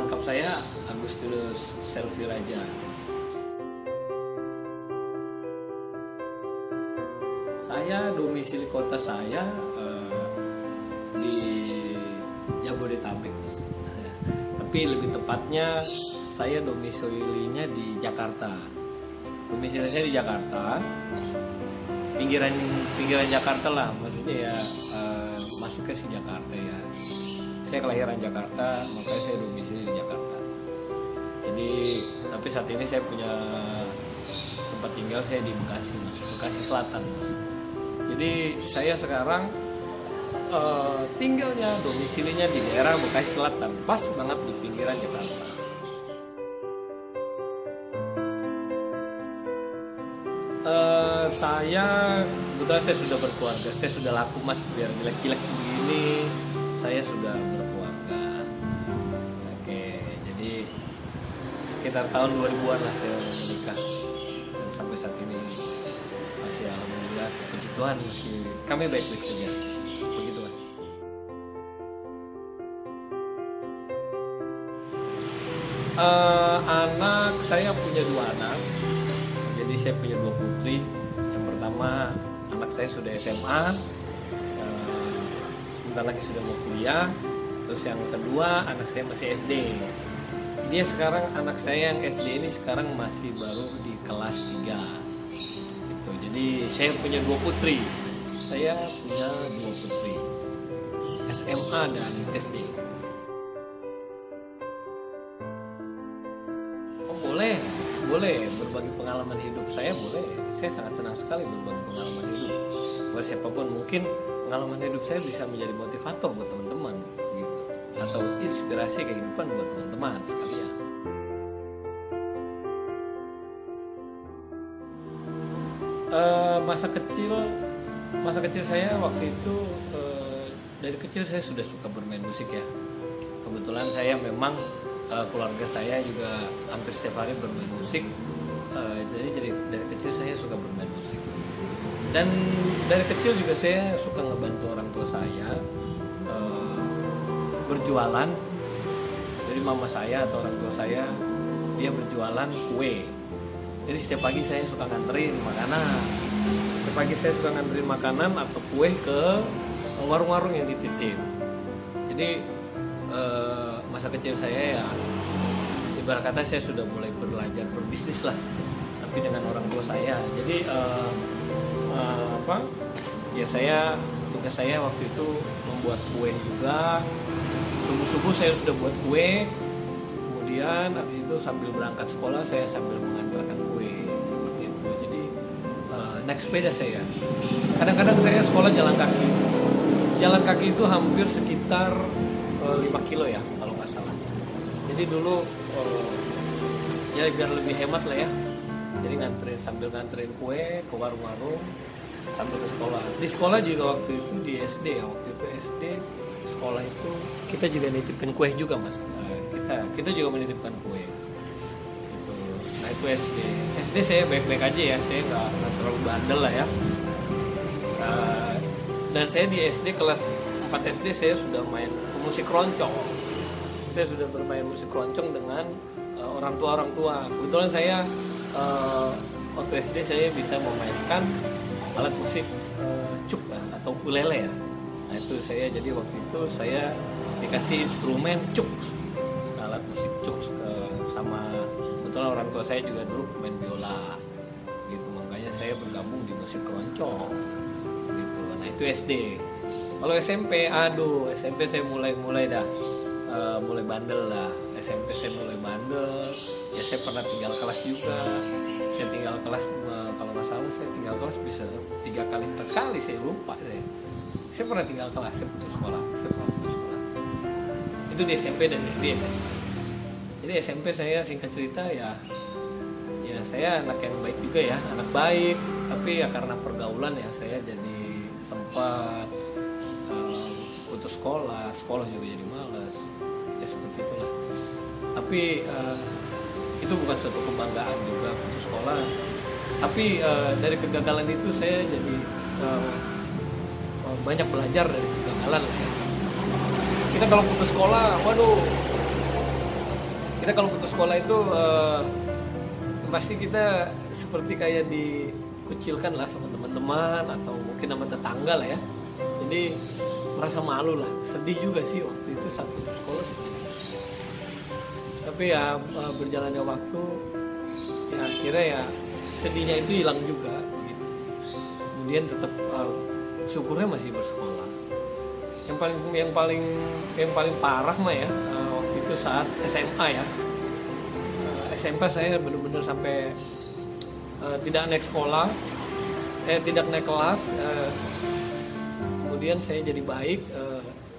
lengkap saya Agustinus Selviraja. Saya domisili kota saya di Jabodetabek, tapi lebih tepatnya saya domisilinya di Jakarta. Domisili saya di Jakarta, pinggiran Jakarta lah, maksudnya ya masuk ke si Jakarta ya. Saya kelahiran Jakarta, makanya saya domisili di Jakarta. Jadi tapi saat ini saya punya tempat tinggal saya di Bekasi, Mas, Bekasi Selatan, Mas. Jadi saya sekarang tinggalnya domisilinya di daerah Bekasi Selatan, pas banget di pinggiran Jakarta. Saya kebetulan saya sudah berkeluarga, saya sudah laku, Mas, biar jelek-jelek begini saya sudah berkeluarga. Oke, jadi sekitar tahun 2000-an lah saya menikah, dan sampai saat ini masih alhamdulillah puji Tuhan masih kami baik-baik saja. Begitu, Mas. Anak saya punya 2 anak. Jadi saya punya 2 putri. Yang pertama anak saya sudah SMA, sebentar lagi sudah mau kuliah. Terus yang kedua anak saya masih SD. Dia sekarang, anak saya yang SD ini sekarang masih baru di kelas 3 gitu. Jadi saya punya 2 putri. Saya punya 2 putri, SMA dan SD. Oh, boleh berbagi pengalaman hidup saya, boleh. Saya sangat senang sekali berbagi pengalaman hidup. Buat siapapun, mungkin pengalaman hidup saya bisa menjadi motivator buat teman-teman gitu, atau inspirasi kehidupan buat teman-teman sekalian. Masa kecil saya waktu itu, dari kecil saya sudah suka bermain musik ya. Kebetulan saya memang keluarga saya juga hampir setiap hari bermain musik. Jadi dari kecil saya suka bermain musik. Dan dari kecil juga saya suka ngebantu orang tua saya berjualan. Jadi mama saya atau orang tua saya, dia berjualan kue. Jadi setiap pagi saya suka nganterin makanan. Setiap pagi saya suka nganterin makanan atau kue ke warung-warung yang dititip. Jadi masa kecil saya ya, ibarat kata saya sudah mulai belajar berbisnis lah, tapi dengan orang tua saya. Jadi tugas saya waktu itu membuat kue juga. Subuh-subuh saya sudah buat kue, kemudian habis itu sambil berangkat sekolah saya sambil mengantarkan kue seperti itu. Jadi naik sepeda saya. Kadang-kadang saya sekolah jalan kaki. Jalan kaki itu hampir sekitar 5 kilo ya kalau nggak salah. Jadi dulu ya biar lebih hemat lah ya. Jadi sambil nganterin kue ke warung-warung sambil ke sekolah. Di sekolah juga waktu itu di SD ya, waktu itu SD sekolah itu kita juga nitipin kue juga, Mas. Kita juga menitipkan kue. Gitu. Nah itu SD. SD saya baik-baik aja ya, saya nggak terlalu bandel lah ya. Dan saya di SD kelas 4 SD saya sudah main musik keroncong. Saya sudah bermain musik keroncong dengan orang tua. Kebetulan saya waktu SD saya bisa memainkan alat musik cuk atau ukulele ya. Nah itu saya, jadi waktu itu saya dikasih instrumen cuk, alat musik cuk, sama kebetulan orang tua saya juga dulu main biola gitu, makanya saya bergabung di musik keroncong gitu. Nah itu SD. Kalau SMP, SMP saya mulai bandel lah. SMP saya mulai bandel. Ya saya pernah tinggal kelas juga. Saya tinggal kelas, kalau nggak salah saya tinggal kelas bisa 3 kali, 4 kali saya lupa saya. Saya pernah tinggal kelas, saya putus sekolah. Itu di SMP dan di SMP. Jadi SMP saya singkat cerita ya saya anak yang baik juga ya, anak baik. Tapi ya karena pergaulan ya saya jadi sempat putus sekolah juga jadi malas. Ya seperti itulah. Tapi itu bukan suatu kebanggaan juga putus sekolah. Tapi dari kegagalan itu saya jadi banyak belajar dari kegagalan ya. Kita kalau putus sekolah, waduh, kita kalau putus sekolah itu pasti kita seperti kayak dikucilkan lah sama teman-teman atau mungkin sama tetangga lah ya. Jadi merasa malu lah, sedih juga sih waktu itu saat putus sekolah sedih. Tapi ya berjalannya waktu ya akhirnya ya sedihnya itu hilang juga gitu. Kemudian tetap syukurnya masih bersekolah. Yang paling parah mah ya waktu itu saat SMA ya. SMP saya benar-benar sampai tidak naik sekolah, tidak naik kelas. Kemudian saya jadi baik.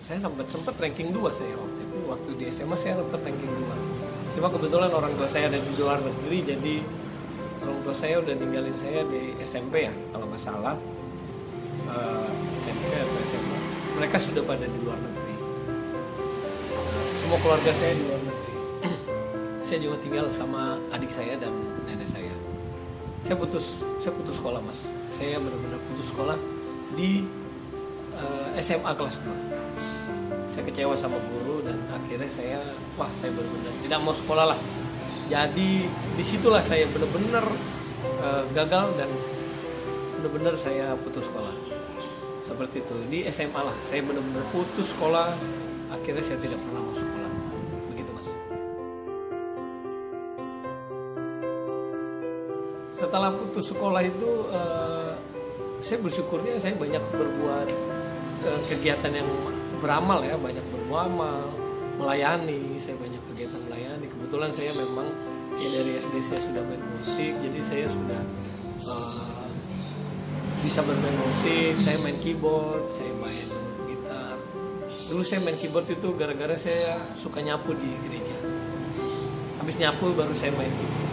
Saya sempat ranking 2 saya waktu itu. Waktu di SMA saya sempat ranking 2. Cuma kebetulan orang tua saya ada di luar negeri, jadi orang tua saya udah ninggalin saya di SMP ya, kalau nggak salah. SMP atau SMA. Mereka sudah pada di luar negeri. Semua keluarga saya di luar negeri. Saya juga tinggal sama adik saya dan nenek saya. Saya putus sekolah mas. Saya benar-benar putus sekolah di SMA kelas 2. Saya kecewa sama guru dan akhirnya saya benar-benar tidak mau sekolah lah. Jadi disitulah saya benar-benar gagal dan benar-benar saya putus sekolah. Seperti itu di SMA lah. Saya benar-benar putus sekolah. Akhirnya saya tidak pernah masuk sekolah. Begitu mas. Setelah putus sekolah itu saya bersyukurnya saya banyak berbuat kegiatan yang beramal ya, banyak beramal, melayani. Saya banyak kegiatan melayani. Kebetulan saya memang ya dari SD saya sudah main musik, jadi saya sudah bisa bermain musik. Saya main keyboard, saya main gitar. Dulu saya main keyboard itu gara-gara saya suka nyapu di gereja. Habis nyapu baru saya main keyboard.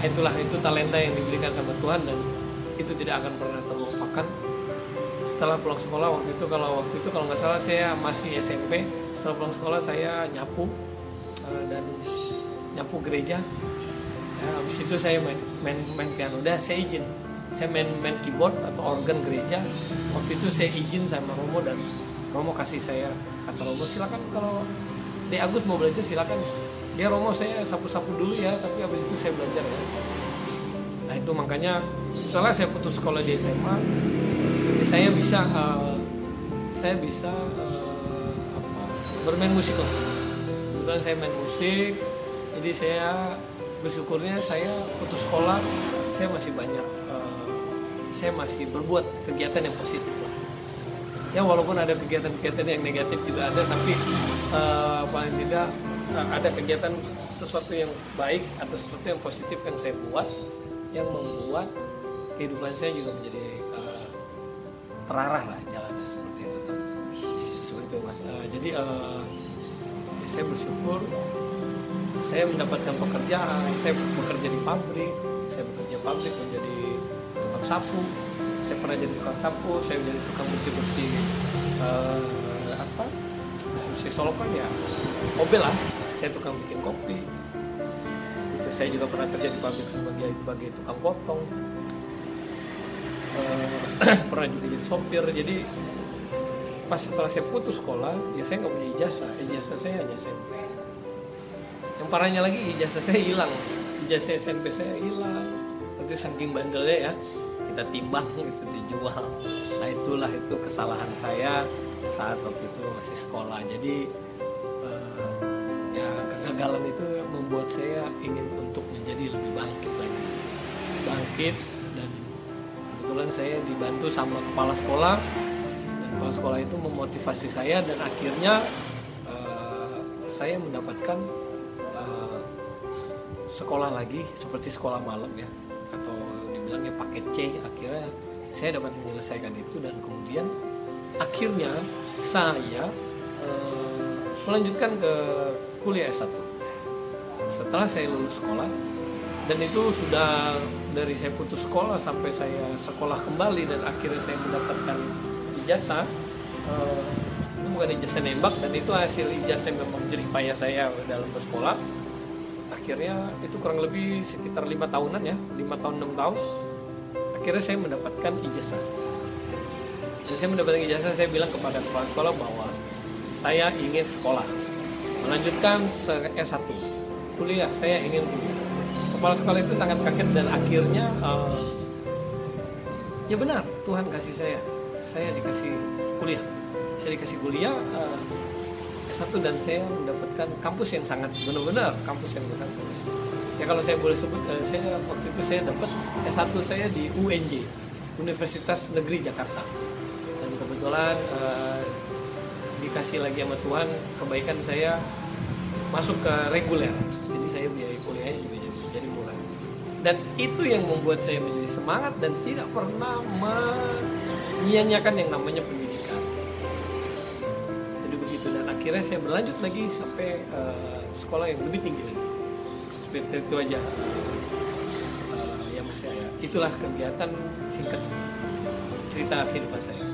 Itulah itu talenta yang diberikan sama Tuhan dan itu tidak akan pernah terlupakan. Setelah pulang sekolah waktu itu kalau nggak salah saya masih SMP. Setelah pulang sekolah saya nyapu dan nyapu gereja. Ya, habis itu saya main piano. Udah saya izin. Saya main keyboard atau organ gereja. Waktu itu saya izin sama Romo dan Romo kasih saya, kata Romo silakan kalau di Agus mau belajar silakan. Dia Romo saya sapu-sapu dulu ya, tapi habis itu saya belajar ya. Nah itu makanya setelah saya putus sekolah di SMA, saya bisa bermain musik lah. Kebetulan saya main musik, jadi saya bersyukurnya saya putus sekolah, saya masih banyak, saya masih berbuat kegiatan yang positif lah. Ya walaupun ada kegiatan-kegiatan yang negatif juga ada, tapi paling tidak ada kegiatan sesuatu yang baik atau sesuatu yang positif yang saya buat, yang membuat kehidupan saya juga menjadi terarah lah jalannya seperti itu. Seperti itu mas. Jadi saya bersyukur saya mendapatkan pekerjaan. Saya bekerja di pabrik, menjadi tukang sapu. Saya pernah jadi tukang sapu, saya menjadi tukang bersih-bersih bersih solokan ya, mobil lah. Saya tukang bikin kopi. Itu saya juga pernah kerja di pabrik sebagai tukang potong. Pernah juga jadi sopir. Jadi pas setelah saya putus sekolah, ya saya nggak punya ijazah saya hanya SMP. Yang parahnya lagi ijazah saya hilang, ijazah SMP saya hilang. Itu saking bandelnya ya, kita timbang gitu dijual. Nah itu kesalahan saya saat waktu itu masih sekolah. Jadi ya kegagalan itu membuat saya ingin untuk menjadi lebih bangkit lagi, dan kebetulan saya dibantu sama kepala sekolah, dan kepala sekolah itu memotivasi saya dan akhirnya saya mendapatkan sekolah lagi seperti sekolah malam ya, atau dibilangnya paket C. Akhirnya saya dapat menyelesaikan itu dan kemudian akhirnya saya melanjutkan ke kuliah S1 setelah saya lulus sekolah. Dan itu sudah dari saya putus sekolah sampai saya sekolah kembali dan akhirnya saya mendapatkan ijazah. Itu bukan ijazah nembak, dan itu hasil ijazah memang jerih payah saya dalam bersekolah. Akhirnya itu kurang lebih sekitar 5 tahunan ya, 5 tahun 6 tahun. Akhirnya saya mendapatkan ijazah. Dan saya mendapatkan ijazah, saya bilang kepada kepala sekolah bahwa saya ingin sekolah, melanjutkan S1. kuliah, saya ingin kuliah. Kepala sekolah itu sangat kaget dan akhirnya ya benar, Tuhan kasih saya dikasih kuliah. Saya dikasih kuliah S1 dan saya mendapatkan kampus yang sangat benar-benar kampus yang sangat bagus. Ya kalau saya boleh sebut, saya waktu itu saya dapat S1 saya di UNJ, Universitas Negeri Jakarta. Dan kebetulan dikasih lagi sama Tuhan kebaikan, saya masuk ke reguler. Jadi saya biaya kuliahnya juga jadi murah. Dan itu yang membuat saya menjadi semangat dan tidak pernah menyia-nyiakan yang namanya pendidikan. Jadi begitu, dan akhirnya saya berlanjut lagi sampai sekolah yang lebih tinggi lagi. Seperti itu aja ya Mas ya. Itulah kegiatan singkat cerita kehidupan saya.